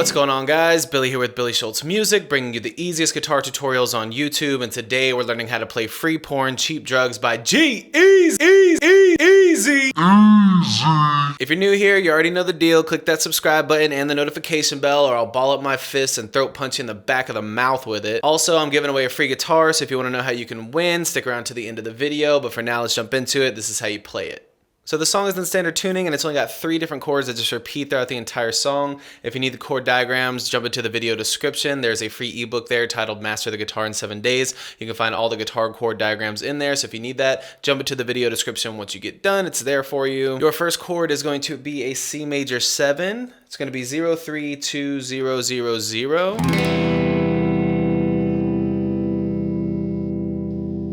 What's going on, guys? Billy here with Billy Schultz Music, bringing you the easiest guitar tutorials on YouTube, and today we're learning how to play Free Porn Cheap Drugs by G-Eazy. If you're new here, you already know the deal. Click that subscribe button and the notification bell, or I'll ball up my fists and throat punch you in the back of the mouth with it. Also, I'm giving away a free guitar, so if you want to know how you can win, stick around to the end of the video, but for now, let's jump into it. This is how you play it. So the song is in standard tuning, and it's only got 3 different chords that just repeat throughout the entire song. If you need the chord diagrams, jump into the video description. There's a free ebook there titled Master the Guitar in 7 Days. You can find all the guitar chord diagrams in there, so if you need that, jump into the video description once you get done. It's there for you. Your first chord is going to be a C major 7. It's going to be 0, 3, 2, 0, 0, 0.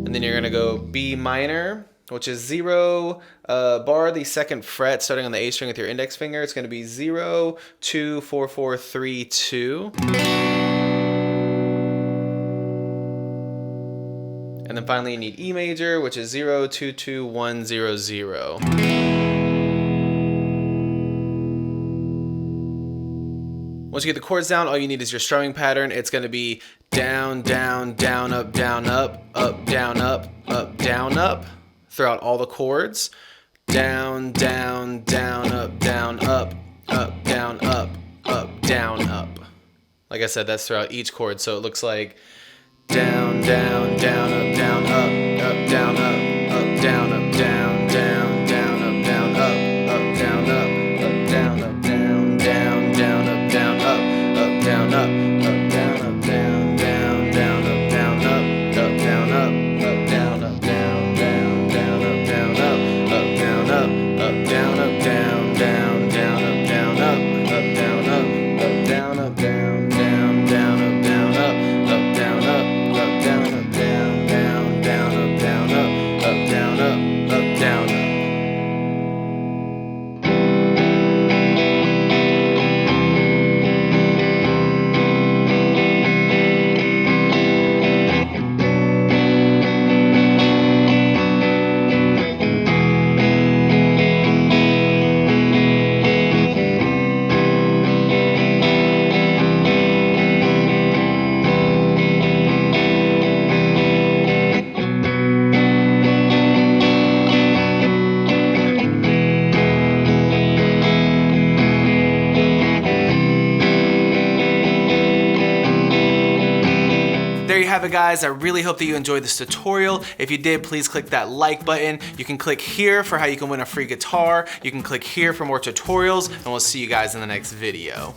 And then you're going to go B minor, which is 0, bar the 2nd fret, starting on the A string with your index finger. It's going to be 0, 2, 4, 4, 3, 2. And then finally you need E major, which is 0, 2, 2, 1, 0, 0. Once you get the chords down, all you need is your strumming pattern. It's going to be down, down, down, up, down, up, down, up, down, up. Throughout all the chords. Down, down, down, up, down, up, down, up, down, up. Like I said, that's throughout each chord, so it looks like down, down, down, up, down, up, down, up, down, up, down, down, down, up, down, up, down, up, down, up, down, down, down, up, down, up, down, up, down, up, down, down, down, up, down, up, down, up, down, up, down. There you have it, guys. I really hope that you enjoyed this tutorial. If you did, please click that like button. You can click here for how you can win a free guitar. You can click here for more tutorials, and we'll see you guys in the next video.